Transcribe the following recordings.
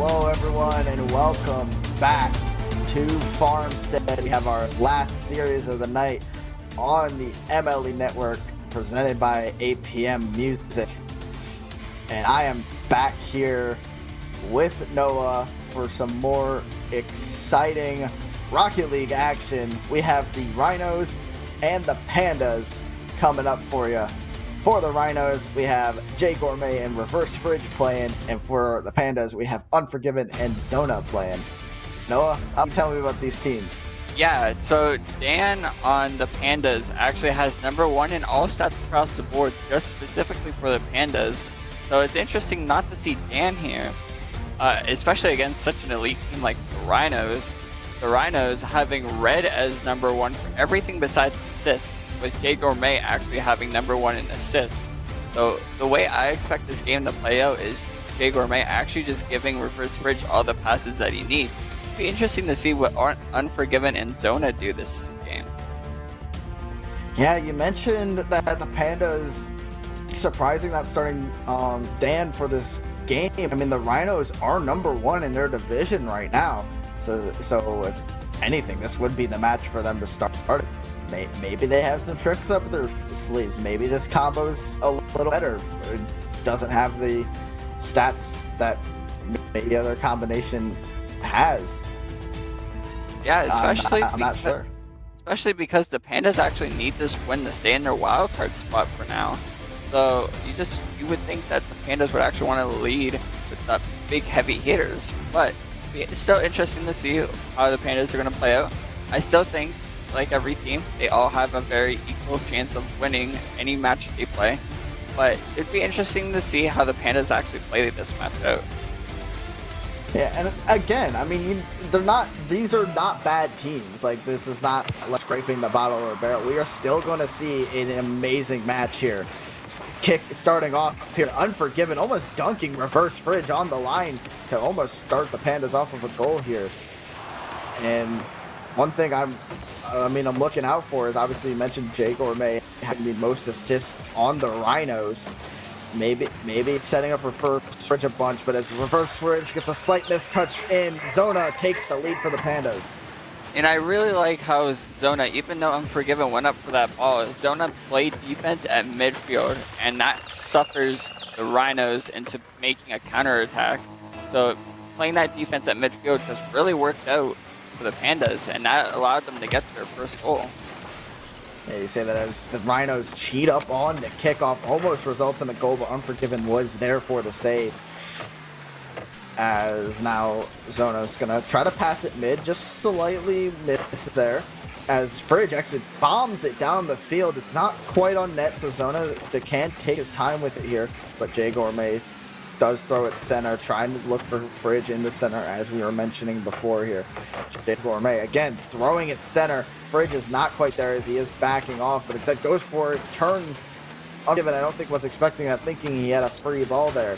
Hello everyone and welcome back to Farmstead. We have our last series of the night on the MLE Network presented by 8 PM Music. And I am back here with Noah for some more exciting Rocket League action. We have the Rhinos and the Pandas coming up for you. For the Rhinos, we have Jay Gourmet and Reverse Fridge playing, and for the Pandas, we have Unforgiven and Zona playing. Noah, tell me about these teams. Yeah, so Dan on the Pandas actually has #1 in all stats across the board, just specifically for the Pandas. So it's interesting not to see Dan here, especially against such an elite team like the Rhinos. The Rhinos having Red as #1 for everything besides assists, with Jay Gourmet actually having #1 in assists. So the way I expect this game to play out is Jay Gourmet actually just giving Reverse Fridge all the passes that he needs. It'd be interesting to see what Unforgiven and Zona do this game. Yeah, you mentioned that the Pandas surprising that starting Dan for this game. I mean, the Rhinos are #1 in their division right now. So if anything, this would be the match for them to start. Maybe they have some tricks up their sleeves. Maybe this combo's a little better. It doesn't have the stats that maybe the other combination has. Yeah, especially I'm not sure. Especially because the Pandas actually need this win to stay in their wildcard spot for now. So you would think that the Pandas would actually want to lead with the big heavy hitters, but it's still interesting to see how the Pandas are going to play out. I still think, like every team, they all have a very equal chance of winning any match they play. But it'd be interesting to see how the Pandas actually play this match out. Yeah, and again, I mean, these are not bad teams. Like, this is not like scraping the bottom of the barrel. We are still going to see an amazing match here. Starting off here, Unforgiven almost dunking Reverse Fridge on the line to almost start the Pandas off of a goal here. And one thing I'm looking out for is, obviously you mentioned Jay Gourmet having the most assists on the Rhinos. Maybe setting up Reverse Fridge a bunch, but as Reverse Fridge gets a slight mistouch in, Zona takes the lead for the Pandas. And I really like how Zona, even though Unforgiven went up for that ball, Zona played defense at midfield, and that suffers the Rhinos into making a counterattack. So playing that defense at midfield just really worked out for the Pandas, and that allowed them to get their first goal. Yeah, you say that as the Rhinos cheat up on the kickoff, almost results in a goal, but Unforgiven was there for the save. As now Zona's gonna try to pass it mid, just slightly miss there. As Fridge actually bombs it down the field. It's not quite on net, so Zona can take his time with it here, but Jay Gourmet does throw it center, trying to look for Fridge in the center, as we were mentioning before here. Jay Gourmet again throwing it center. Fridge is not quite there as he is backing off, but instead goes for it, turns. Unforgiven, I don't think was expecting that, thinking he had a free ball there.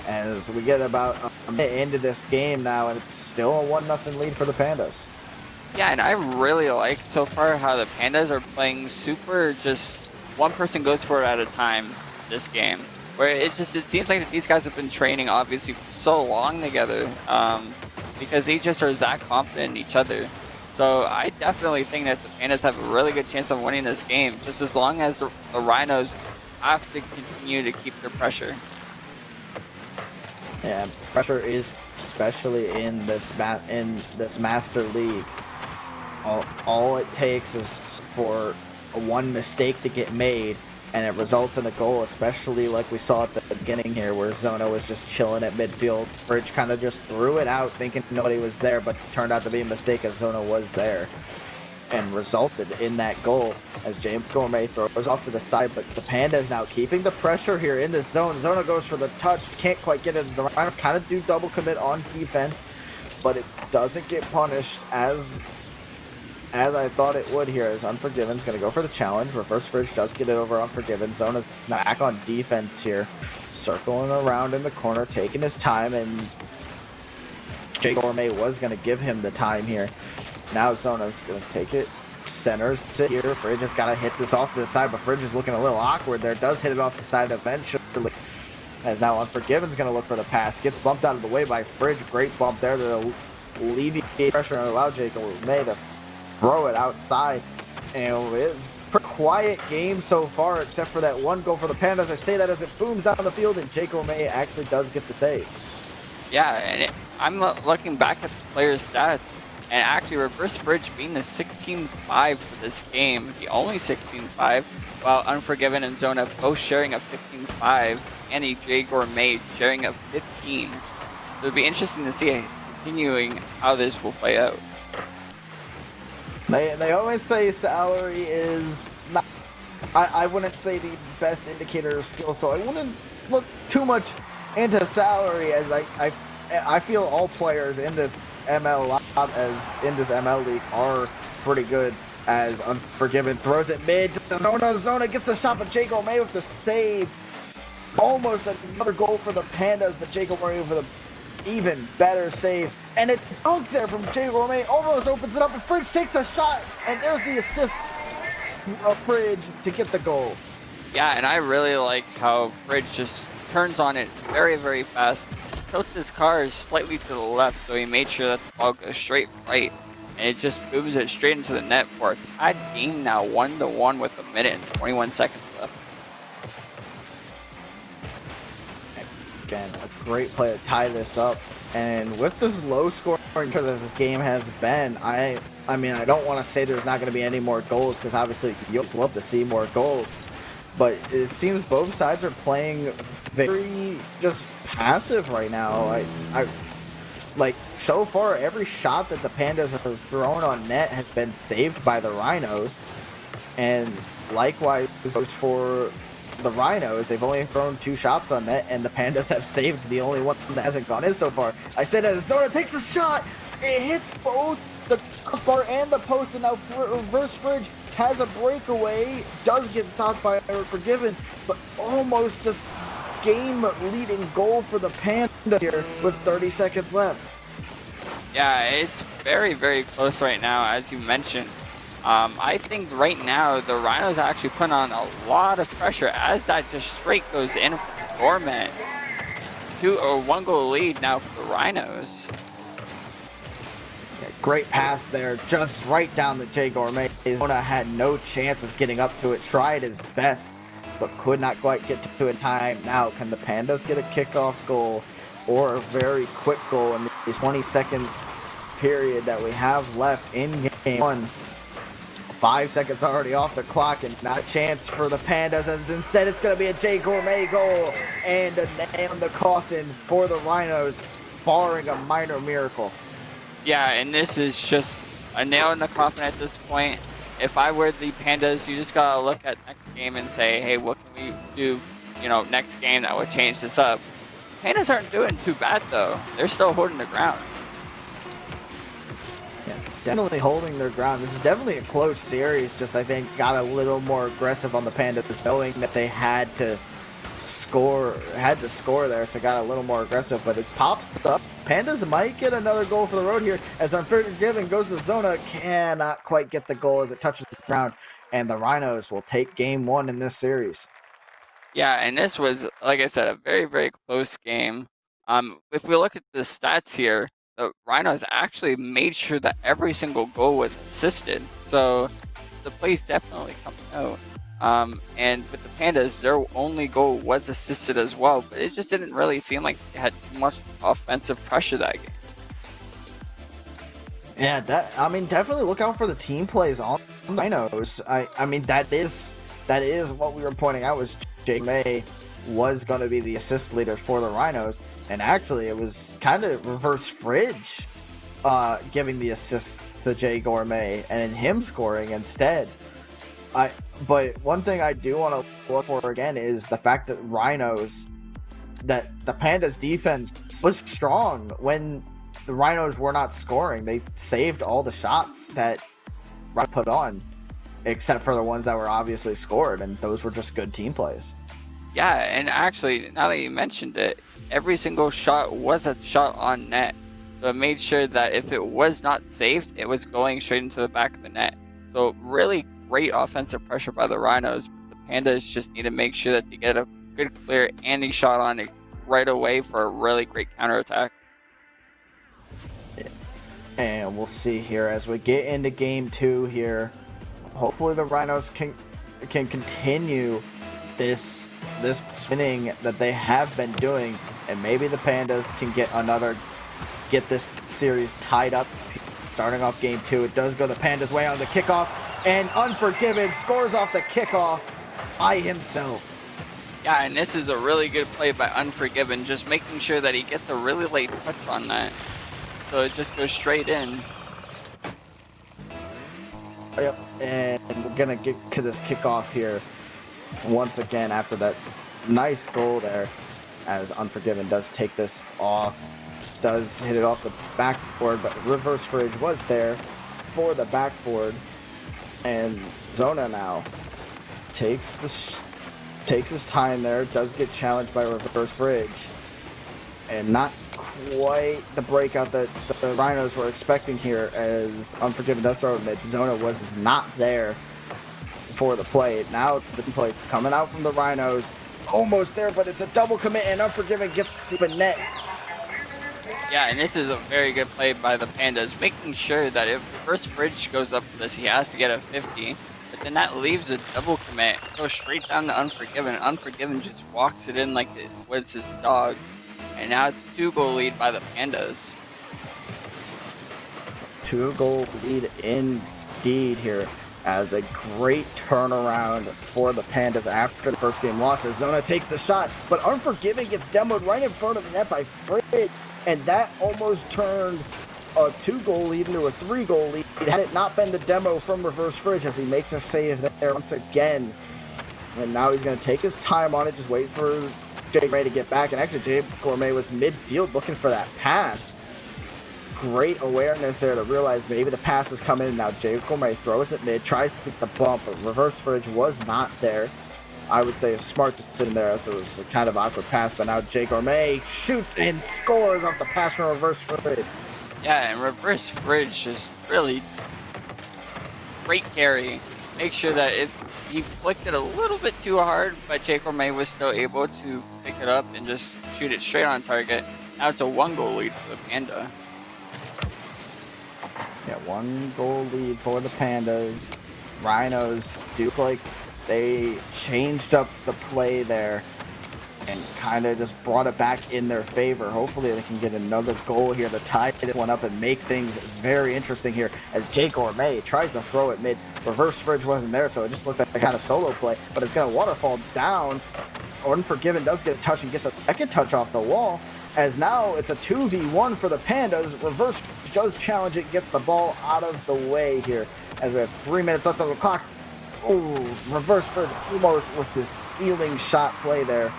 As we get about a minute into this game now, and it's still a 1-0 lead for the Pandas. Yeah, and I really like so far how the Pandas are playing super, just one person goes for it at a time this game. Where it seems like these guys have been training obviously for so long together, because they just are that confident in each other. So I definitely think that the Pandas have a really good chance of winning this game, just as long as the Rhinos have to continue to keep their pressure. Yeah, pressure is especially in this Master League. All it takes is for one mistake to get made, and it results in a goal, especially like we saw at the beginning here, where Zona was just chilling at midfield. Fridge kind of just threw it out thinking nobody was there, but it turned out to be a mistake as Zona was there, and resulted in that goal as Jay Gourmet throws off to the side. But the Pandas now keeping the pressure here in this zone. Zona goes for the touch, can't quite get it as the Rhinos kind of do double commit on defense, but it doesn't get punished as I thought it would here, as Unforgiven's going to go for the challenge. Reverse Fridge does get it over Unforgiven. Zona's now back on defense here, circling around in the corner, taking his time, and Jay Gourmet was going to give him the time here. Now Zona's going to take it, centers it here. Fridge has got to hit this off to the side, but Fridge is looking a little awkward there. Does hit it off the side eventually. As now Unforgiven's going to look for the pass. Gets bumped out of the way by Fridge. Great bump there to alleviate pressure and allow Jacob May to throw it outside. And it's a pretty quiet game so far, except for that one goal for the Pandas. I say that as it booms down the field, and Jacob May actually does get the save. Yeah, and I'm looking back at the player's stats, and actually Reverse Fridge being the 16-5 for this game, the only 16-5, while Unforgiven and Zona both sharing a 15-5, and EJ Gourmet sharing a 15. So it'll be interesting to see continuing how this will play out. They always say salary is not, I wouldn't say the best indicator of skill, so I wouldn't look too much into salary, as I feel all players in this ML league are pretty good. As Unforgiven throws it mid to Zona gets the shot, but Jacob May with the save. Almost another goal for the Pandas, but Jacob May with an even better save. And a dunk there from Jacob May almost opens it up, and Fridge takes a shot, and there's the assist of Fridge to get the goal. Yeah, and I really like how Fridge just turns on it very, very fast. Tilts his car slightly to the left, so he made sure that the ball goes straight right, and it just moves it straight into the net for a tied game now, 1-1 with 1 minute and 21 seconds left. Again, a great play to tie this up, and with this low scoring that this game has been, I mean, I don't want to say there's not going to be any more goals, because obviously you always love to see more goals. But it seems both sides are playing very just passive right now. I like, so far, every shot that the Pandas have thrown on net has been saved by the Rhinos. And likewise for the Rhinos, they've only thrown 2 shots on net, and the Pandas have saved the only one that hasn't gone in so far. I said as Zona takes the shot, it hits both the crossbar and the post, and now Reverse Fridge has a breakaway, does get stopped by Unforgiven, but almost this game-leading goal for the Pandas here with 30 seconds left. Yeah, it's very, very close right now, as you mentioned. I think right now the Rhinos are actually putting on a lot of pressure as that just straight goes in for Gorman. 1 goal lead now for the Rhinos. Yeah, great pass there, just right down the J. Gourmet. Zona had no chance of getting up to it, tried his best, but could not quite get to it in time. Now, can the Pandas get a kickoff goal or a very quick goal in this 20-second period that we have left in game 1? 5 seconds already off the clock, and not a chance for the Pandas, and instead it's going to be a J. Gourmet goal and a nail in the coffin for the Rhinos, barring a minor miracle. Yeah, and this is just a nail in the coffin at this point. If I were the Pandas, you just gotta look at next game and say, hey, what can we do, next game that would change this up? Pandas aren't doing too bad, though. They're still holding the ground. Yeah, definitely holding their ground. This is definitely a close series, just I think got a little more aggressive on the Pandas, knowing that they had to score there, so got a little more aggressive, but it pops up. Pandas might get another goal for the road here, as Unforgiven goes to Zona, cannot quite get the goal as it touches the ground, and the Rhinos will take game 1 in this series. Yeah, and this was, like I said, a very, very close game. If we look at the stats here, the Rhinos actually made sure that every single goal was assisted, so the play's definitely coming out. And with the Pandas, their only goal was assisted as well, but it just didn't really seem like they had too much offensive pressure that game. Yeah, definitely look out for the team plays on the Rhinos. I mean, that is what we were pointing out, was Jake May was going to be the assist leader for the Rhinos, and actually it was kind of Reverse Fridge giving the assist to Jay Gourmet and him scoring instead. But one thing I do want to look for again is the fact that that the Pandas defense was strong when the Rhinos were not scoring. They saved all the shots that Rhinos put on, except for the ones that were obviously scored, and those were just good team plays. Yeah, and actually, now that you mentioned it, every single shot was a shot on net. So it made sure that if it was not saved, it was going straight into the back of the net. So really great offensive pressure by the Rhinos. The Pandas just need to make sure that they get a good clear, and he shot on it right away for a really great counterattack. And we'll see here as we get into game 2 here. Hopefully the Rhinos can continue this winning that they have been doing, and maybe the Pandas can get this series tied up. Starting off game 2, it does go the Pandas' way on the kickoff, and Unforgiven scores off the kickoff by himself. Yeah, and this is a really good play by Unforgiven, just making sure that he gets a really late touch on that. So it just goes straight in. Yep, and we're going to get to this kickoff here once again after that nice goal there, as Unforgiven does take this off, does hit it off the backboard, but Reverse Fridge was there for the backboard, and Zona now takes his time there, does get challenged by Reverse Fridge, and not quite the breakout that the Rhinos were expecting here, as Unforgiven does throw it mid. Zona was not there for the play. Now the place coming out from the Rhinos, almost there, but it's a double commit, and Unforgiven gets the net. Yeah, and this is a very good play by the Pandas, making sure that if Reverse Fridge goes up for this, he has to get a 50. But then that leaves a double commit, goes straight down to Unforgiven. Unforgiven just walks it in like it was his dog. And now it's a 2-goal lead by the Pandas. 2-goal lead indeed here, as a great turnaround for the Pandas after the first game loss, as Zona takes the shot, but Unforgiven gets demoed right in front of the net by Fridge, and that almost turned a 2-goal lead into a 3-goal lead had it not been the demo from Reverse Fridge, as he makes a save there once again. And now he's going to take his time on it, just wait for Jay Gourmet to get back, and actually Jay Gourmet was midfield looking for that pass. Great awareness there to realize maybe the pass is coming in. Now Jay Gourmet throws it mid, tries to take the bump, but Reverse Fridge was not there. I would say a smart decision there, as it was a kind of awkward pass, but now Jay Gourmet shoots and scores off the pass from Reverse Fridge. Yeah, and Reverse Fridge just really great carry. Make sure that if he flicked it a little bit too hard, but Jay Gourmet was still able to pick it up and just shoot it straight on target. Now it's a 1-goal lead for the Panda. Yeah, 1-goal lead for the Pandas. Rhinos do look like they changed up the play there and kind of just brought it back in their favor. Hopefully they can get another goal here to tie this one up and make things very interesting here, as Jay Gourmet tries to throw it mid. Reverse Fridge wasn't there, so it just looked like a kind of solo play, but it's going to waterfall down. Unforgiven does get a touch and gets a second touch off the wall, as now it's a 2v1 for the Pandas. Reverse Fridge does challenge it, gets the ball out of the way here, as we have 3 minutes left on the clock. Ooh, Reverse Fridge almost with this ceiling shot play there.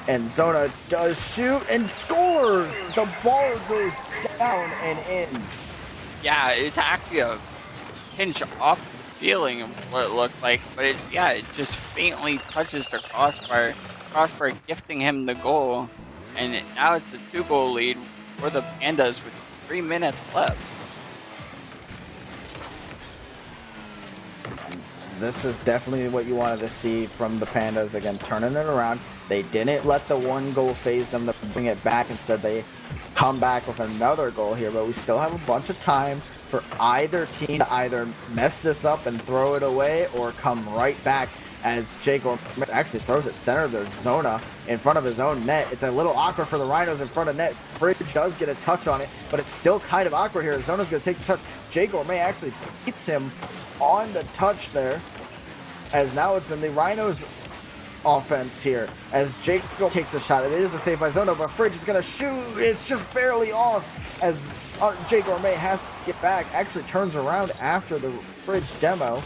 And Zona does shoot and scores! The ball goes down and in. Yeah, it's actually a pinch off the ceiling of what it looked like, but it just faintly touches the crossbar. Crossbar gifting him the goal, and now it's a 2-goal lead for the Pandas with 3 minutes left. This is definitely what you wanted to see from the Pandas, again, turning it around. They didn't let the 1 goal phase them to bring it back. Instead, they come back with another goal here, but we still have a bunch of time for either team to either mess this up and throw it away or come right back, as Jay Gourmet actually throws it center of the Zona in front of his own net. It's a little awkward for the Rhinos in front of net. Fridge does get a touch on it, but it's still kind of awkward here. Zona's going to take the touch. Jay Gourmet actually beats him on the touch there, as now it's in the Rhinos offense here, as Jake takes the shot. It is a save by Zona, but Fridge is going to shoot. It's just barely off, as Jay Gourmet has to get back. Actually turns around after the Fridge demo,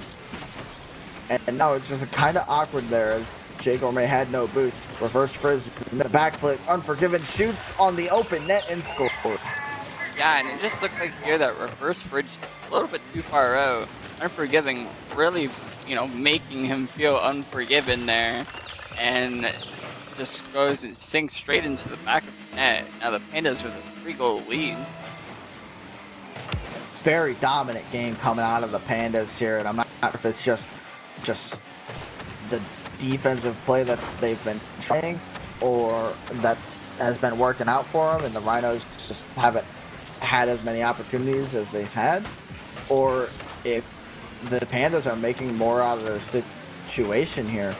and now it's just kind of awkward there, as Jay Gourmet had no boost. Reverse Fridge, backflip, Unforgiven shoots on the open net and scores. Yeah, and it just looked like here that Reverse Fridge a little bit too far out. Unforgiving really, making him feel unforgiven there, and just goes and sinks straight into the back of the net. Now the Pandas with a 3-goal lead. Very dominant game coming out of the Pandas here, and I'm not sure if it's just the defensive play that they've been trying or that has been working out for them, and the Rhinos just haven't had as many opportunities as they've had, or if the Pandas are making more out of their situation here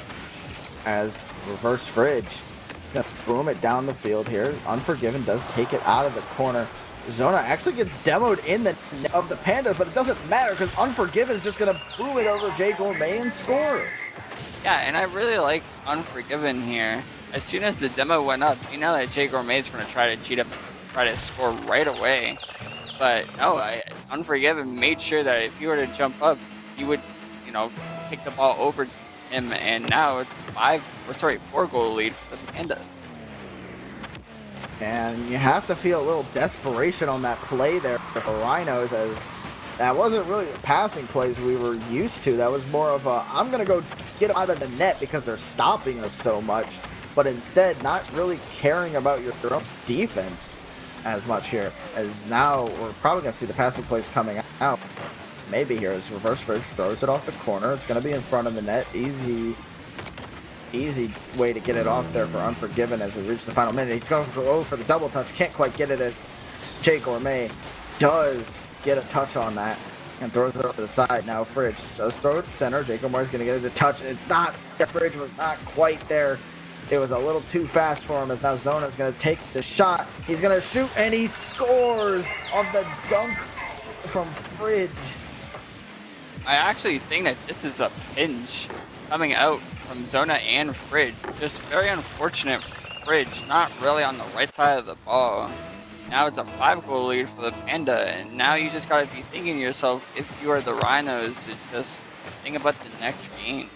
as reverse fridge. Gonna boom it down the field here. Unforgiven does take it out of the corner. Zona actually gets demoed in the of the Pandas, but it doesn't matter because Unforgiven is just gonna boom it over Jay Gourmet and score. Yeah, and I really like Unforgiven here. As soon as the demo went up, you know that Jay Gourmet is going to try to cheat up and try to score right away. But no, Unforgiven made sure that if he were to jump up, he would, kick the ball over him, and now it's 4-goal lead for the Panda. And you have to feel a little desperation on that play there for the Rhinos, as that wasn't really the passing plays we were used to. That was more of a, I'm going to go get out of the net because they're stopping us so much, but instead not really caring about your own defense as much here, as now we're probably going to see the passing plays coming out. Maybe here as reverse fridge throws it off the corner. It's going to be in front of the net. Easy way to get it off there for Unforgiven as we reach the final minute. He's going to go for the double touch. Can't quite get it as Jay Gourmet does get a touch on that and throws it off to the side. Now Fridge does throw it center. Jay Gourmet is going to get it a touch. It's not. The Fridge was not quite there. It was a little too fast for him, as now Zona is going to take the shot. He's going to shoot, and he scores on the dunk from Fridge. I actually think that this is a pinch coming out from Zona and Fridge. Just very unfortunate for Fridge, not really on the right side of the ball. Now it's a 5-goal lead for the Panda, and now you just got to be thinking to yourself, if you are the Rhinos, to just think about the next game.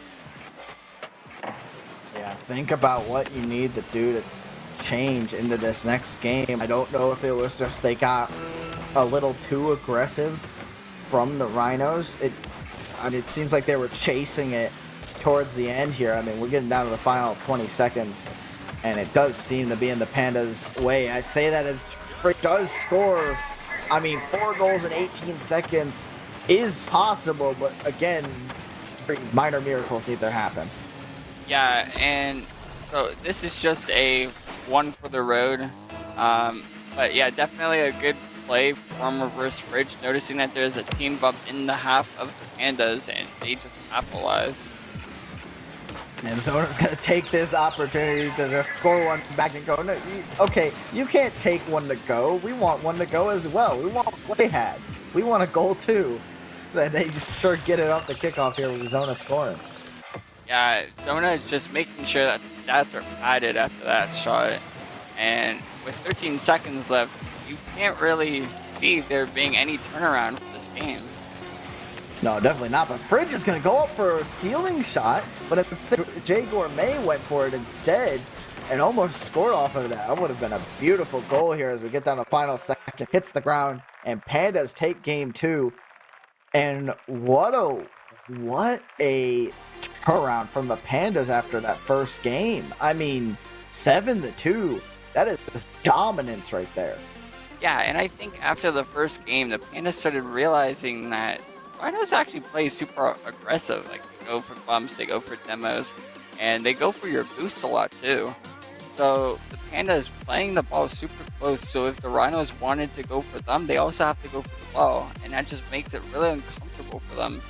Yeah, think about what you need to do to change into this next game. I don't know if it was just they got a little too aggressive from the Rhinos. It seems like they were chasing it towards the end here. I mean, we're getting down to the final 20 seconds, and it does seem to be in the Pandas' way. I say that it does score. I mean, 4 goals in 18 seconds is possible, but again, minor miracles need to happen. Yeah, and so this is just a one for the road. But yeah, definitely a good play from Reverse Fridge, noticing that there's a team bump in the half of the Pandas, and they just capitalize. And Zona's going to take this opportunity to just score one back and go, no, okay, you can't take one to go. We want one to go as well. We want what they had. We want a goal too. So they just sure get it off the kickoff here with Zona scoring. Yeah, Zona is just making sure that the stats are padded after that shot. And with 13 seconds left, you can't really see there being any turnaround for this game. No, definitely not. But Fridge is going to go up for a ceiling shot, but Jay Gourmet went for it instead and almost scored off of that. That would have been a beautiful goal here as we get down to the final second. Hits the ground, and Pandas take game 2. And what a turnaround from the Pandas after that first game. I mean, 7-2. That is dominance right there. Yeah, and I think after the first game, the Pandas started realizing that Rhinos actually play super aggressive. Like, they go for bumps, they go for demos, and they go for your boost a lot too. So the Pandas playing the ball super close, so if the Rhinos wanted to go for them, they also have to go for the ball, and that just makes it really uncomfortable for them.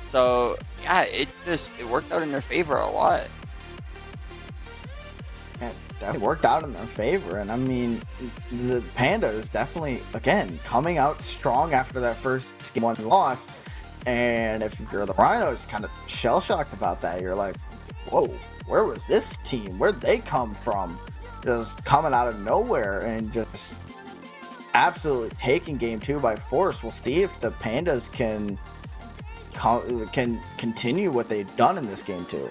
So yeah, it worked out in their favor a lot. It definitely worked out in their favor, and I mean, the Pandas definitely, again, coming out strong after that first game 1 loss. And if you're the Rhinos, kind of shell-shocked about that. You're like, whoa, where was this team? Where'd they come from? Just coming out of nowhere and just absolutely taking game 2 by force. We'll see if the Pandas can continue what they've done in this game 2.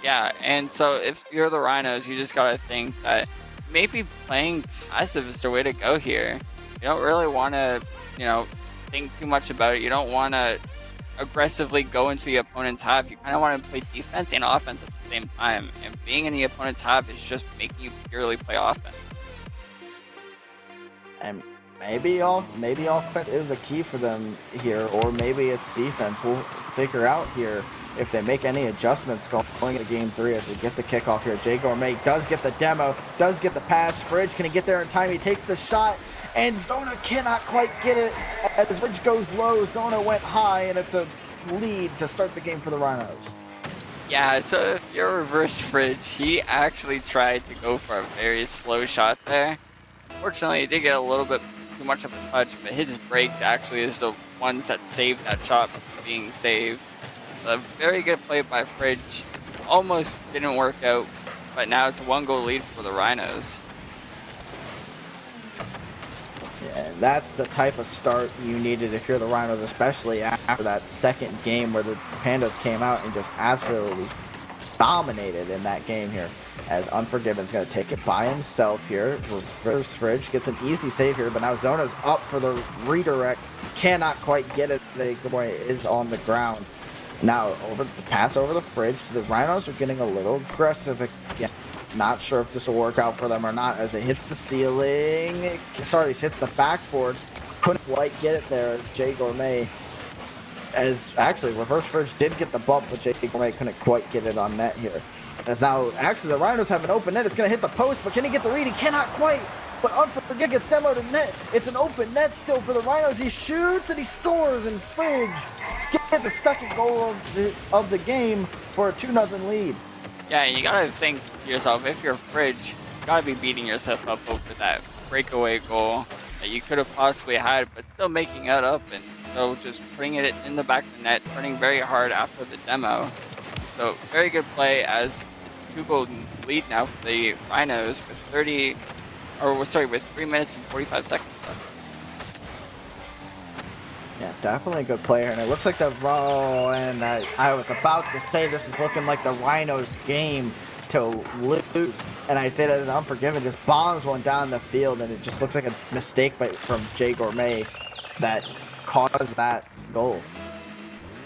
Yeah, and so if you're the Rhinos, you just gotta think that maybe playing passive is the way to go here. You don't really want to, think too much about it. You don't want to aggressively go into the opponent's half. You kind of want to play defense and offense at the same time. And being in the opponent's half is just making you purely play offense. And maybe offense is the key for them here, or maybe it's defense. We'll figure out here if they make any adjustments going into game 3 as we get the kickoff here. Jay Gourmet does get the demo, does get the pass. Fridge, can he get there in time? He takes the shot, and Zona cannot quite get it. As Fridge goes low, Zona went high, and it's a lead to start the game for the Rhinos. Yeah, so if you're reverse Fridge, he actually tried to go for a very slow shot there. Fortunately, he did get a little bit too much of a touch, but his breaks actually is the ones that saved that shot from being saved. So a very good play by Fridge. Almost didn't work out, but now it's a 1-goal lead for the Rhinos. Yeah, that's the type of start you needed if you're the Rhinos, especially after that second game where the Pandas came out and just absolutely dominated in that game here. As Unforgiven's going to take it by himself here. Reverse Fridge gets an easy save here, but now Zona's up for the redirect. Cannot quite get it. The boy is on the ground. Now, over the pass over the Fridge. The Rhinos are getting a little aggressive again. Not sure if this will work out for them or not as it hits the ceiling. Sorry, it hits the backboard. Couldn't quite get it there as Jay Gourmet. As actually, Reverse Fridge did get the bump, but Jay Gourmet couldn't quite get it on net here. As now, actually, the Rhinos have an open net. It's going to hit the post, but can he get the read? He cannot quite. But Unforgiven gets demoed in net. It's an open net still for the Rhinos. He shoots and he scores, and Fridge gets the second goal of the game for a 2-0 lead. Yeah, you gotta think to yourself, if you're Fridge, you gotta be beating yourself up over that breakaway goal that you could have possibly had, but still making it up, and so just putting it in the back of the net, turning very hard after the demo. So very good play as it's a 2-goal lead now for the Rhinos with 3 minutes and 45 seconds left. Yeah, definitely a good player, and it looks like and I was about to say this is looking like the Rhinos game to lose, and I say that as Unforgiven just bombs one down the field, and it just looks like a mistake from Jay Gourmet that caused that goal.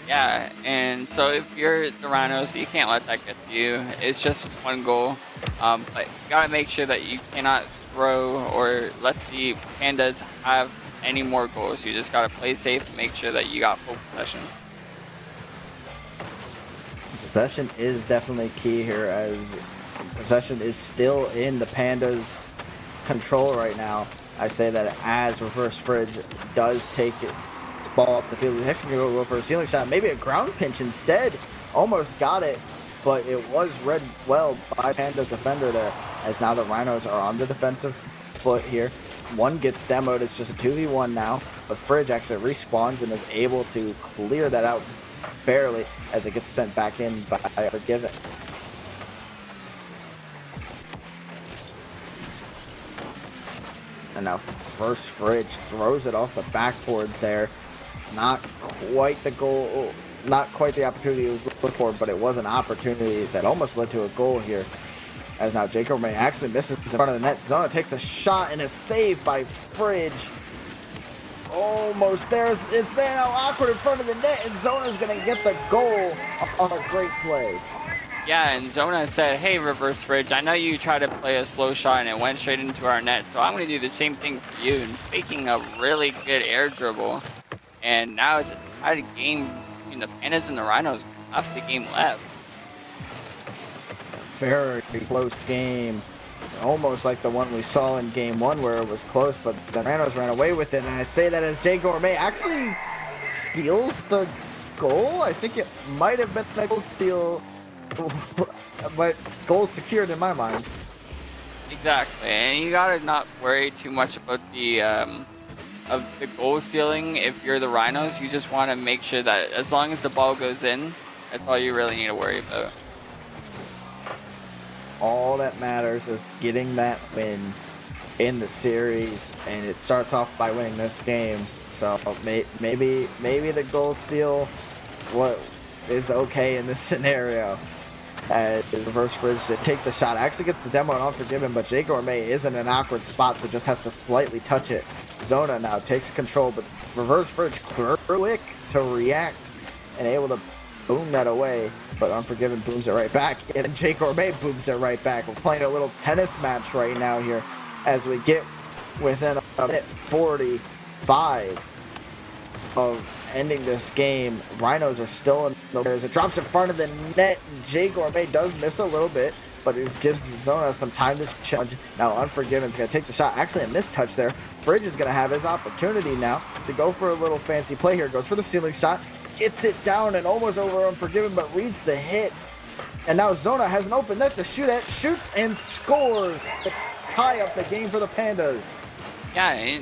Yeah, and so if you're the Rhinos, you can't let that get to you. It's just 1 goal, but you gotta make sure that you cannot throw or let the Pandas have any more goals. You just gotta play safe and make sure that you got full possession. Possession is definitely key here, as possession is still in the Pandas' control right now. I say that as Reverse Fridge does take it, ball up the field. The next going to go for a ceiling shot, maybe a ground pinch instead. Almost got it, but it was read well by Panda's defender there. As now the Rhinos are on the defensive foot here. One gets demoed. It's just a 2v1 now, but Fridge actually respawns and is able to clear that out barely as it gets sent back in by Unforgiven. And now first Fridge throws it off the backboard there. Not quite the goal, not quite the opportunity he was looking for, but it was an opportunity that almost led to a goal here. As now Jay Gourmet actually misses in front of the net. Zona takes a shot and is saved by Fridge. Almost there. It's there now, awkward in front of the net, and Zona's going to get the goal on a great play. Yeah, and Zona said, hey, Reverse Fridge, I know you tried to play a slow shot and it went straight into our net, so I'm going to do the same thing for you, and faking a really good air dribble. And now it's a tied game between the Pandas and the Rhinos. Half the game left. Very close game. Almost like the one we saw in game 1 where it was close, but the Rhinos ran away with it. And I say that as Jay Gourmet actually steals the goal. I think it might have been a goal steal, but goal secured in my mind. Exactly, and you gotta not worry too much about the of the goal stealing. If you're the Rhinos, you just want to make sure that as long as the ball goes in, that's all you really need to worry about. All that matters is getting that win in the series, and it starts off by winning this game. So maybe the goal steal is okay in this scenario. As Reverse Fridge to take the shot, actually gets the demo and Unforgiven, but Jay Gourmet is in an awkward spot, so just has to slightly touch it. Zona now takes control, but Reverse Fridge quick to react and able to boom that away, but Unforgiven booms it right back, and then Jay Gourmet booms it right back. We're playing a little tennis match right now here as we get within a minute 45 of ending this game. Rhinos are still in the as it drops in front of the net. Jay Gourmet does miss a little bit, but it gives Zona some time to challenge. Now Unforgiven's going to take the shot. Actually, a missed touch there. Fridge is going to have his opportunity now to go for a little fancy play here. Goes for the ceiling shot, gets it down and almost over Unforgiven, but reads the hit. And now Zona has an open net to shoot at, shoots and scores to tie up the game for the Pandas. Yeah,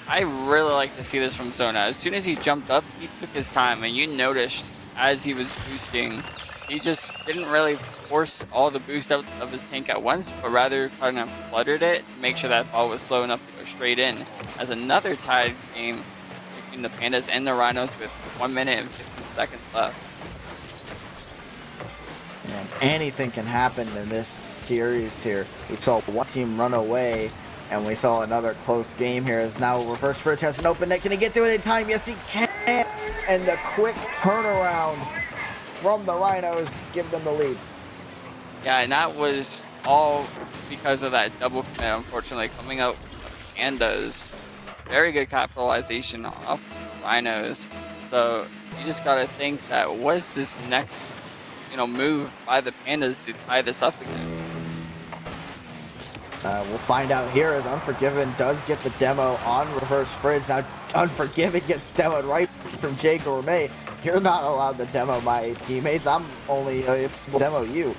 I really like to see this from Zona. As soon as he jumped up, he took his time, and you noticed as he was boosting, he just didn't really force all the boost out of his tank at once, but rather kind of fluttered it to make sure that ball was slow enough to go straight in. As another tied game between the Pandas and the Rhinos with 1 minute and 15 seconds left. And anything can happen in this series here. We saw one team run away, and we saw another close game here. As now Reverse Fridge has an open net. Can he get to it in time? Yes, he can. And the quick turnaround from the Rhinos give them the lead. Yeah, and that was all because of that double commit, unfortunately, coming out of Pandas. Very good capitalization off the Rhinos. So you just got to think that what's this next, move by the Pandas to tie this up again. We'll find out here as Unforgiven does get the demo on Reverse Fridge. Now Unforgiven gets demoed right from Jay Gourmet. You're not allowed to demo my teammates. I'm only able to demo you.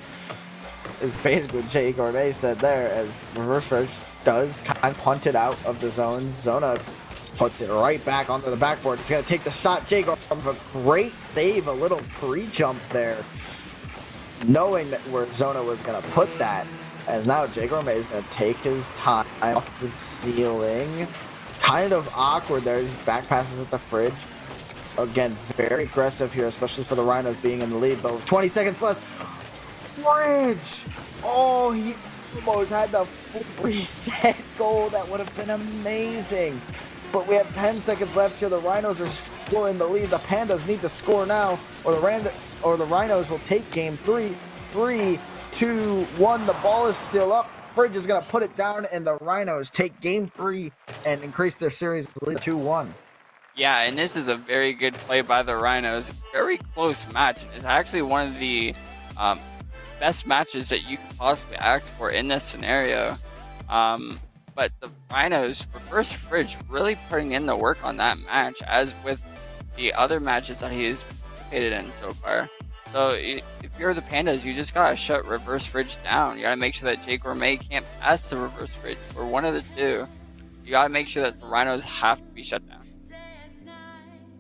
Is basically what Jay Gourmet said there, as Reverse Fridge does kind of punt it out of the zone. Zona puts it right back onto the backboard. It's going to take the shot. Jay Gourmet, a great save, a little pre-jump there, knowing that where Zona was going to put that. As now Jay Gourmet is going to take his time off the ceiling. Kind of awkward there. His back passes at the Fridge. Again, very aggressive here, especially for the Rhinos being in the lead. But with 20 seconds left, Fridge! Oh, he almost had the reset goal. That would have been amazing. But we have 10 seconds left here. The Rhinos are still in the lead. The Pandas need to score now, or the Rhinos will take game 3. 3, 2, 1. The ball is still up. Fridge is going to put it down, and the Rhinos take game 3 and increase their series lead 2-1. Yeah, and this is a very good play by the Rhinos. Very close match. It's actually one of the best matches that you could possibly ask for in this scenario. But the Rhinos, Reverse Fridge, really putting in the work on that match, as with the other matches that he has participated in so far. So if you're the Pandas, you just gotta shut Reverse Fridge down. You gotta make sure that Jay Gourmet can't pass to Reverse Fridge, or one of the two. You gotta make sure that the Rhinos have to be shut down.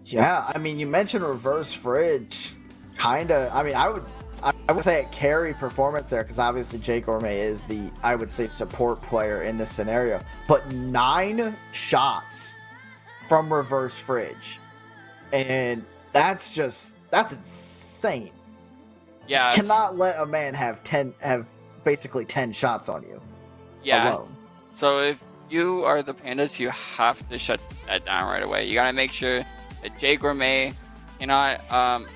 Yeah, I mean, you mentioned Reverse Fridge. Kinda, I mean, I would say a carry performance there, because obviously Jay Gourmet is the, I would say, support player in this scenario. But 9 shots from Reverse Fridge, and that's insane. Yeah, Cannot let a man have basically 10 shots on you. Yeah. Alone. So if you are the Pandas, you have to shut that down right away. You gotta make sure that Jay Gourmet cannot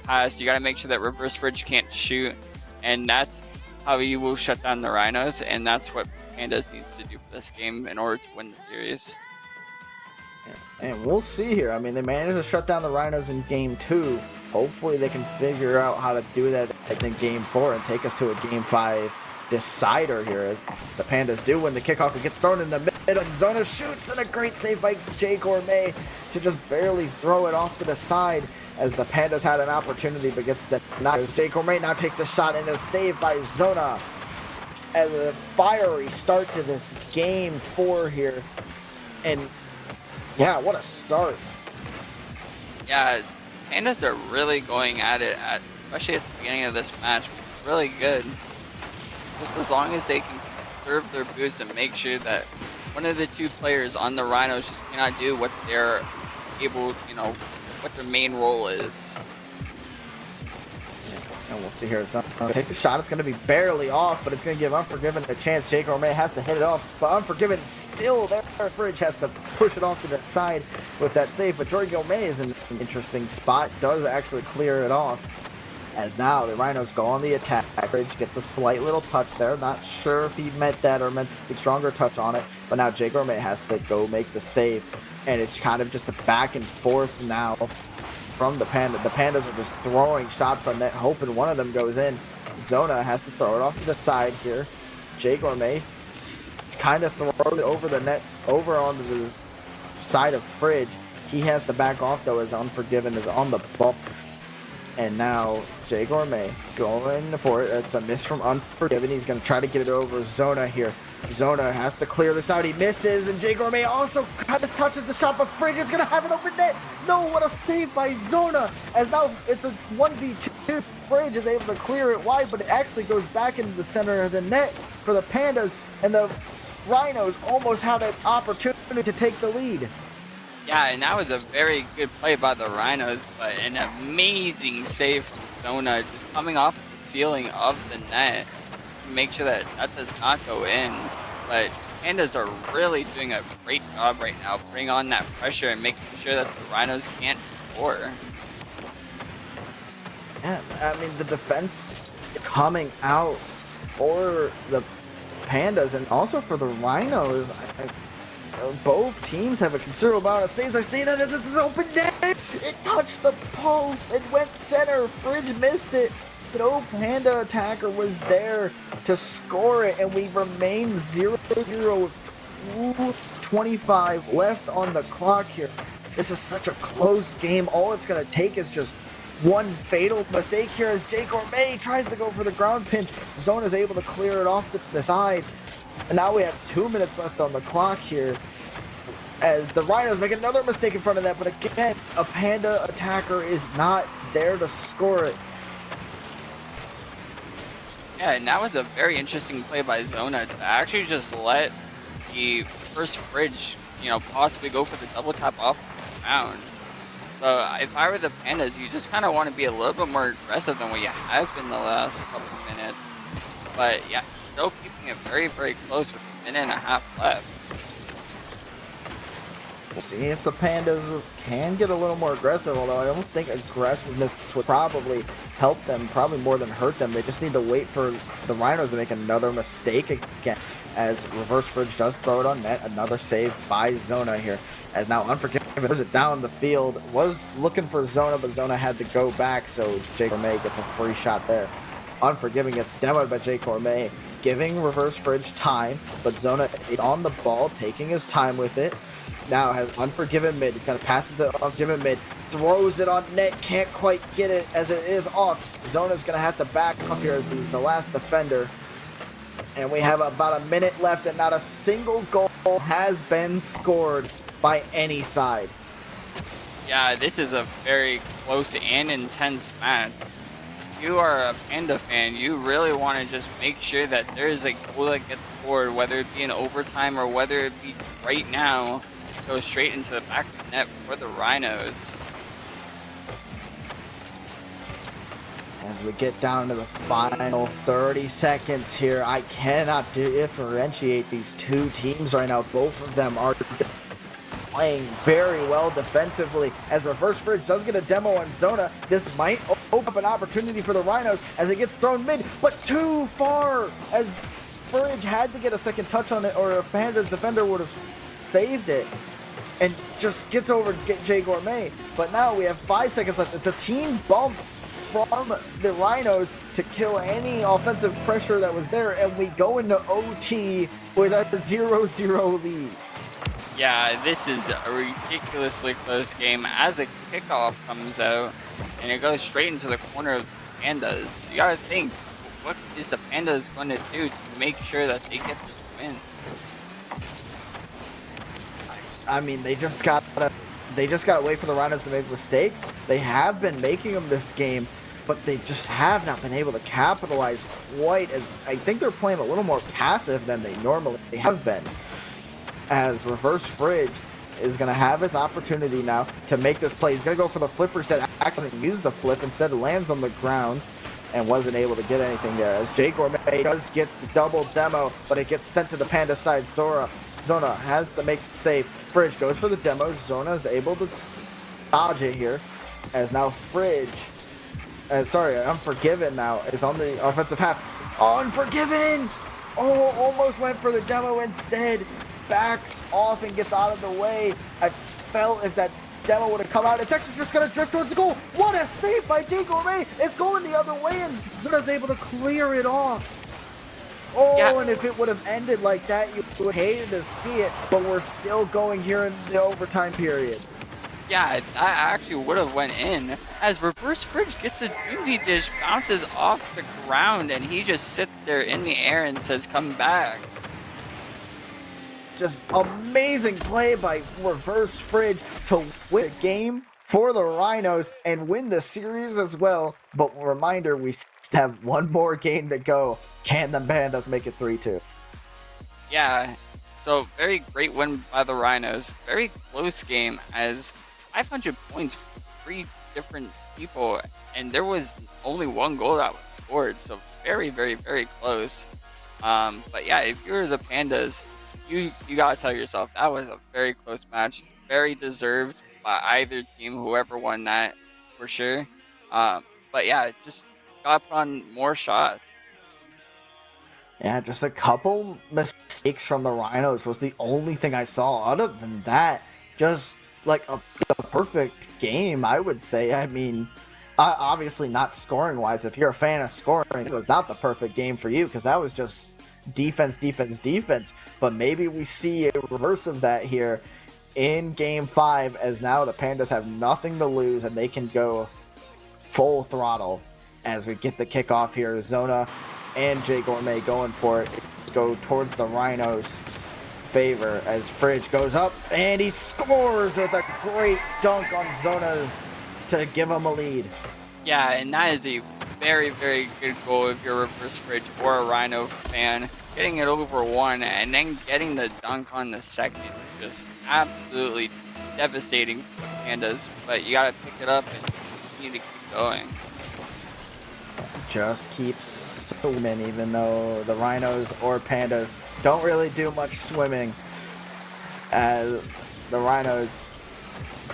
pass. You gotta make sure that Reverse Fridge can't shoot, and that's how you will shut down the Rhinos. And that's what Pandas needs to do for this game in order to win the series. And we'll see here. I mean, they managed to shut down the Rhinos in game 2. Hopefully they can figure out how to do that in game 4 and take us to a game 5 decider here, as the Pandas do when the kickoff. It gets thrown in the middle, and Zona shoots, and a great save by Jay Gourmet to just barely throw it off to the side, as the Pandas had an opportunity but gets denied. Jay Gourmet now takes the shot, and is saved by Zona. As a fiery start to this game 4 here, and yeah, what a start. Yeah, Pandas are really going at it, especially at the beginning of this match. Really good. Just as long as they can conserve their boost and make sure that one of the 2 players on the Rhinos just cannot do what they're able, what their main role is. And we'll see here. It's gonna take the shot. It's going to be barely off, but it's going to give Unforgiven a chance. Jay Gourmet has to hit it off, but Unforgiven still there. Fridge has to push it off to the side with that save, but Jay Gourmet is in an interesting spot. Does actually clear it off. As now the Rhinos go on the attack. Fridge gets a slight little touch there. Not sure if he meant that or meant the stronger touch on it, but now Jay Gourmet has to go make the save. And it's kind of just a back and forth now from the Panda. The Pandas are just throwing shots on net, hoping one of them goes in. Zona has to throw it off to the side here. Jay Gourmet kind of throws it over the net, over on the side of Fridge. He has to back off, though, as Unforgiven is on the ball. And now Jay Gourmet going for it. It's a miss from Unforgiven. He's going to try to get it over Zona here. Zona has to clear this out. He misses, and Jay Gourmet also kind of touches the shot, but Fridge is going to have an open net. No, what a save by Zona, as now it's a 1v2. Fridge is able to clear it wide, but it actually goes back into the center of the net for the Pandas, and the Rhinos almost had an opportunity to take the lead. Yeah, and that was a very good play by the Rhinos, but an amazing save from Zona, just coming off the ceiling of the net to make sure that that does not go in. But Pandas are really doing a great job right now, putting on that pressure and making sure that the Rhinos can't score. Yeah, I mean, the defense coming out for the Pandas and also for the Rhinos. Both teams have a considerable amount of saves. I see that as it's open net. It touched the post. It went center. Fridge missed it. No Panda attacker was there to score it, and we remain 0-0 with 2:25 left on the clock here. This is such a close game. All it's going to take is just one fatal mistake here as Jay Gourmet tries to go for the ground pinch. Zona is able to clear it off to the side. And now we have 2 minutes left on the clock here as the Rhinos make another mistake in front of that, but again, a Panda attacker is not there to score it. Yeah, and that was a very interesting play by Zona to actually just let the first Fridge, possibly go for the double tap off the ground. So if I were the Pandas, you just kind of want to be a little bit more aggressive than what you have been the last couple minutes. But yeah, still keeping it very, very close with a minute and a half left. We'll see if the Pandas can get a little more aggressive, although I don't think aggressiveness would probably help them, probably more than hurt them. They just need to wait for the Rhinos to make another mistake again, as Reverse Fridge does throw it on net. Another save by Zona here, as now Unforgiven throws it down the field. Was looking for Zona, but Zona had to go back, so Jay Gourmet gets a free shot there. Unforgiven gets demoed by Jay Gourmet, giving Reverse Fridge time, but Zona is on the ball, taking his time with it. Now has Unforgiven mid. He's going to pass it to Unforgiven mid. Throws it on net. Can't quite get it as it is off. Zona's going to have to back off here as he's the last defender. And we have about a minute left, and not a single goal has been scored by any side. Yeah, this is a very close and intense match. If you are a Panda fan, you really want to just make sure that there is a goal that gets scored, whether it be in overtime or whether it be right now. Go straight into the back of the net for the Rhinos. As we get down to the final 30 seconds here, I cannot differentiate these two teams right now. Both of them are just playing very well defensively. As Reverse Fridge does get a demo on Zona, this might open up an opportunity for the Rhinos as it gets thrown mid, but too far, as Fridge had to get a second touch on it, or if Panda's defender would have saved it, and just gets over to get Jay Gourmet. But now we have 5 seconds left. It's a team bump from the Rhinos to kill any offensive pressure that was there, and we go into OT with a 0-0 lead. Yeah, this is a ridiculously close game as a kickoff comes out, and it goes straight into the corner of the Pandas. You gotta think, what is the Pandas going to do to make sure that they get this win? I mean, they just gotta wait for the Rhinos to make mistakes. They have been making them this game, but they just have not been able to capitalize quite as. I think they're playing a little more passive than they normally have been. As Reverse Fridge is going to have his opportunity now to make this play. He's going to go for the flipper set. Actually used the flip, instead lands on the ground and wasn't able to get anything there. As Jay Gourmet does get the double demo, but it gets sent to the Panda side. Zona has to make the save. Fridge goes for the demo. Zona is able to dodge it here. As now Unforgiven now is on the offensive half. Unforgiven! Oh, almost went for the demo instead. Backs off and gets out of the way. I felt if that Demo would have come out. It's actually just going to drift towards the goal. What a save by Jay Gourmet. It's going the other way, and Zona's able to clear it off. Oh, yeah. And if it would have ended like that, you would have hated to see it, but we're still going here in the overtime period. Yeah, that actually would have went in, as Reverse Fridge gets a Doomsy Dish, bounces off the ground, and he just sits there in the air and says, come back. Just amazing play by Reverse Fridge to win the game for the Rhinos and win the series as well. But reminder, we still have one more game to go. Can the Pandas make it 3-2? Yeah, so very great win by the Rhinos. Very close game, as 500 points for 3 different people, and there was only 1 goal that was scored, so very, very, very close. But yeah, if you're the Pandas, you gotta tell yourself that was a very close match, very deserved by either team, whoever won that, for sure. But yeah, just gotta put on more shots. Yeah, just a couple mistakes from the Rhinos was the only thing I saw. Other than that, just like a perfect game, I would say. I mean, obviously not scoring-wise. If you're a fan of scoring, it was not the perfect game for you, because that was just defense, defense, defense. But maybe we see a reverse of that here in Game 5, as now the Pandas have nothing to lose, and they can go full throttle as we get the kickoff here. Zona and Jay Gourmet going for it. Go towards the Rhinos' favor as Fridge goes up, and he scores with a great dunk on Zona to give him a lead. Yeah, and that is a very, very good goal if you're a Reverse Fridge or a Rhino fan. Getting it over 1 and then getting the dunk on the second, just absolutely devastating for the Pandas. But you gotta pick it up and continue to keep going. Just keep swimming, even though the Rhinos or Pandas don't really do much swimming. As the Rhinos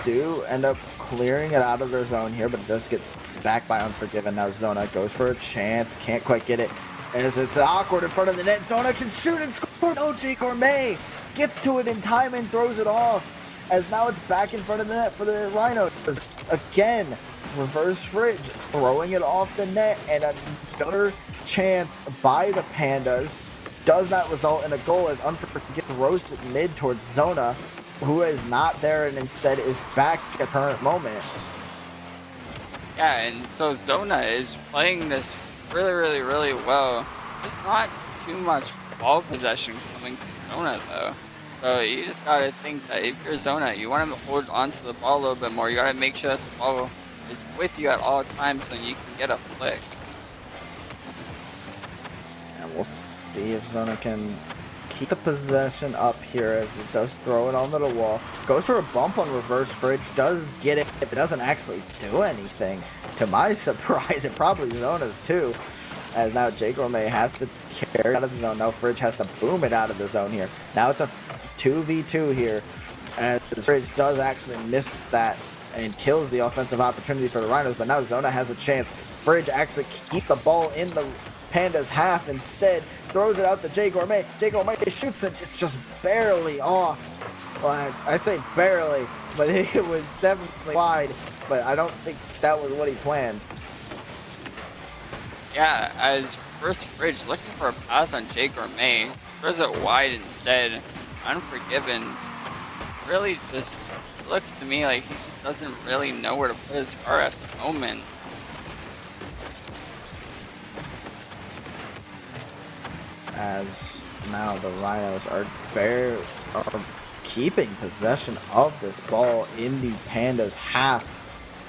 do end up clearing it out of their zone here, but it does get back by Unforgiven. Now Zona goes for a chance, can't quite get it, as it's awkward in front of the net. Zona can shoot and score. No, Jay Gourmet gets to it in time and throws it off, as now it's back in front of the net for the Rhinos. Again, Reverse Fridge throwing it off the net, and another chance by the Pandas does not result in a goal, as Unforgiven throws it mid towards Zona, who is not there and instead is back at the current moment. Yeah, and so Zona is playing this really, really, really well. There's not too much ball possession coming from Zona, though. So you just gotta think that if you're Zona, you want to hold onto the ball a little bit more. You gotta make sure that the ball is with you at all times so you can get a flick. And we'll see if Zona can keep the possession up here, as it does throw it onto the wall. Goes for a bump on Reverse Fridge, does get it, but doesn't actually do anything. To my surprise, and probably Zona's too, as now Jay Gourmet has to carry it out of the zone. Now Fridge has to boom it out of the zone here. Now it's a 2v2 here, as Fridge does actually miss that and kills the offensive opportunity for the Rhinos, but now Zona has a chance. Fridge actually keeps the ball in the Pandas half instead, throws it out to Jay Gourmet. Jay Gourmet shoots it, it's just barely off. Well, I say barely, but it was definitely wide, but I don't think that was what he planned. Yeah, as Reverse Fridge looking for a pass on Jay Gourmet, throws it wide instead. Unforgiven really just looks to me like he just doesn't really know where to put his car at the moment. As now the Rhinos are keeping possession of this ball in the Pandas half,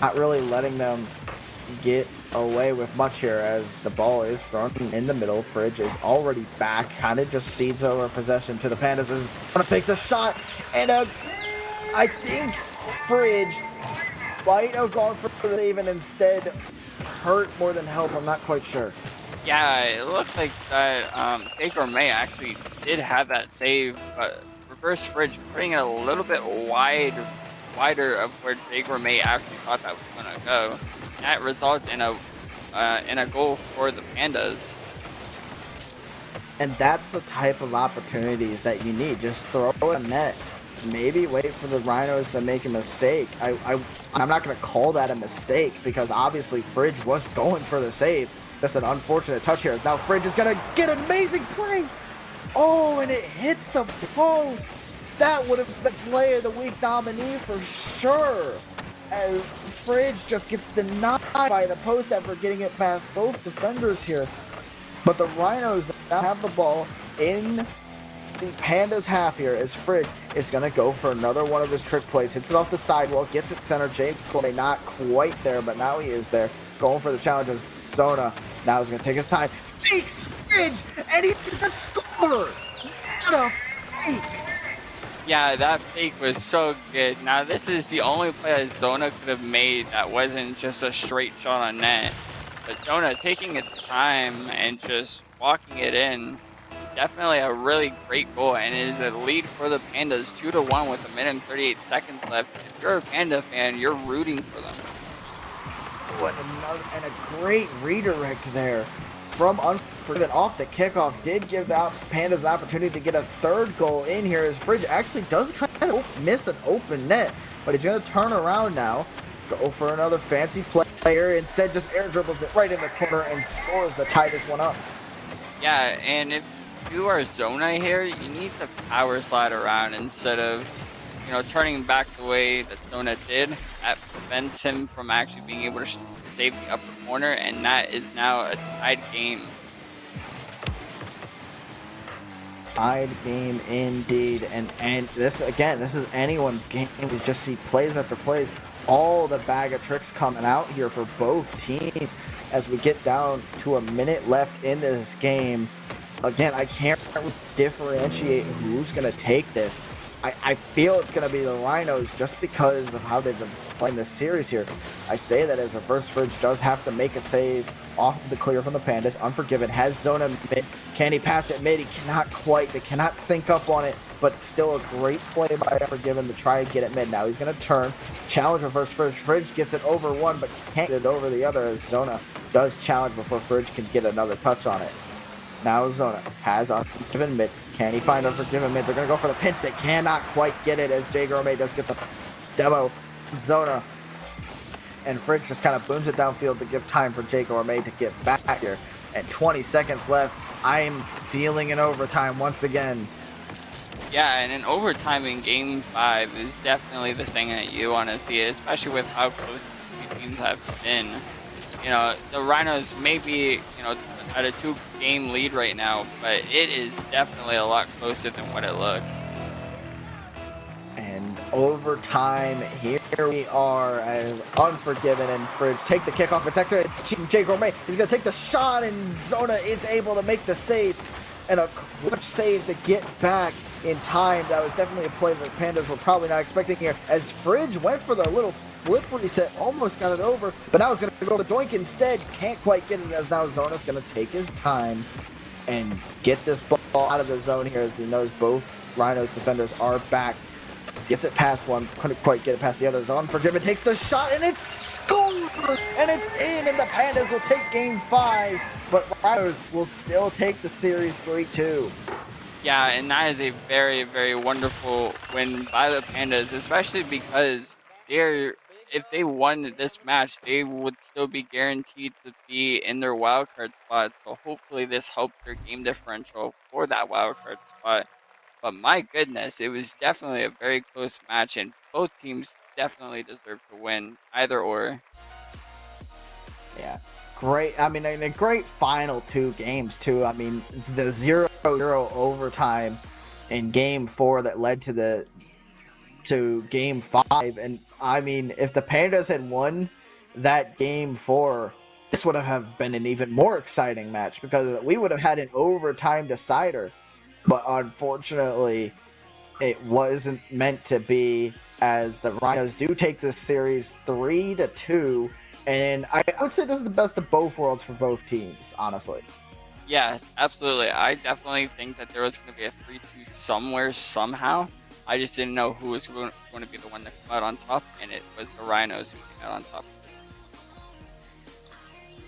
not really letting them get away with much here, as the ball is thrown in the middle. Fridge is already back, kind of just cedes over possession to the Pandas as Zona takes a shot, and I think Fridge might have gone for the save and instead hurt more than help. I'm not quite sure. Yeah, it looked like that Jay Gourmet actually did have that save, but Reverse Fridge putting it a little bit wider of where Jay Gourmet actually thought that was going to go. That results in a goal for the Pandas. And that's the type of opportunities that you need. Just throw a net maybe wait for the Rhinos to make a mistake. I'm not going to call that a mistake because obviously Fridge was going for the save. Just an unfortunate touch here as now Fridge is going to get an amazing play. Oh, and it hits the post. That would have been play of the week nominee for sure. As Fridge just gets denied by the post after getting it past both defenders here. But the Rhinos now have the ball in the Pandas half here as Fridge is going to go for another one of his trick plays. Hits it off the sidewall, gets it center. Jake Corey not quite there, but now he is there. Going for the challenge as Zona. Now he's going to take his time. Takes Fridge, and he's a scorer. What a fake. Yeah, that fake was so good. Now, this is the only play that Zona could have made that wasn't just a straight shot on net. But Zona taking its time and just walking it in. Definitely a really great goal, and it is a lead for the Pandas 2-1 with 1 minute and 38 seconds left. If you're a Panda fan, you're rooting for them. And a great redirect there from Unforgiven off the kickoff did give the Pandas an opportunity to get a third goal in here as Fridge actually does kind of miss an open net, but he's going to turn around now, go for another fancy player, instead just air dribbles it right in the corner and scores the tightest one up. Yeah, and if you are Zona here, you need to power slide around instead of, turning back the way that Zona did. That prevents him from actually being able to save the upper corner, and that is now a tied game. Tied game indeed, and this is anyone's game. We just see plays after plays, all the bag of tricks coming out here for both teams as we get down to a minute left in this game. Again, I can't differentiate who's going to take this. I feel it's going to be the Rhinos just because of how they've been playing this series here. I say that as the first Fridge does have to make a save off of the clear from the Pandas. Unforgiven has Zona mid. Can he pass it mid? He cannot quite. They cannot sync up on it, but still a great play by Unforgiven to try and get it mid. Now he's going to turn. Challenge reverse Fridge. Fridge gets it over one, but can't get it over the other as Zona does challenge before Fridge can get another touch on it. Now Zona has Unforgiven mid. Can he find Unforgiven mid? They're going to go for the pinch. They cannot quite get it as Jay Gourmet does get the demo. Zona and Fridge just kind of booms it downfield to give time for Jay Gourmet to get back here. And 20 seconds left. I'm feeling an overtime once again. Yeah, and an overtime in Game 5 is definitely the thing that you want to see, especially with how close the two teams have been. The Rhinos may be, at a 2-game lead right now, but it is definitely a lot closer than what it looked. And overtime, here we are as Unforgiven and Fridge take the kickoff. It's actually from Jay Gourmet. He's going to take the shot, and Zona is able to make the save. And a clutch save to get back in time. That was definitely a play that the Pandas were probably not expecting here, as Fridge went for the little flip reset, almost got it over, but now he's going to go with the doink instead. Can't quite get it as now Zona's going to take his time and get this ball out of the zone here as he knows both Rhinos defenders are back. Gets it past one, couldn't quite get it past the other. Unforgiven takes the shot, and it's scored! And it's in, and the Pandas will take Game 5, but Rhinos will still take the series 3-2. Yeah, and that is a very, very wonderful win by the Pandas, especially because if they won this match, they would still be guaranteed to be in their wildcard spot. So hopefully this helped their game differential for that wildcard spot. But my goodness, it was definitely a very close match, and both teams definitely deserve to win, either or. Yeah, great. I mean, a great final 2 games too. I mean, the 0-0 overtime in Game 4 that led to Game 5, and I mean, if the Pandas had won that Game 4, this would have been an even more exciting match because we would have had an overtime decider. But unfortunately, it wasn't meant to be, as the Rhinos do take this series 3-2. And I would say this is the best of both worlds for both teams, honestly. Yes, absolutely. I definitely think that there was going to be a 3-2 somewhere, somehow. I just didn't know who was going to be the one that came out on top, and it was the Rhinos who came out on top of this.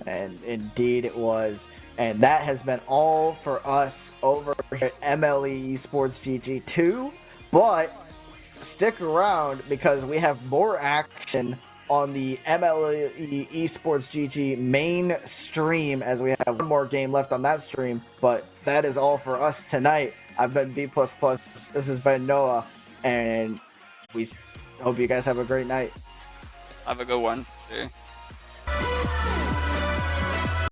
And indeed it was. And that has been all for us over here at MLE Esports GG2. But stick around because we have more action on the MLE Esports GG main stream, as we have one more game left on that stream. But that is all for us tonight. I've been B++. This has been Noah, and we hope you guys have a great night. Have a good one. Sure.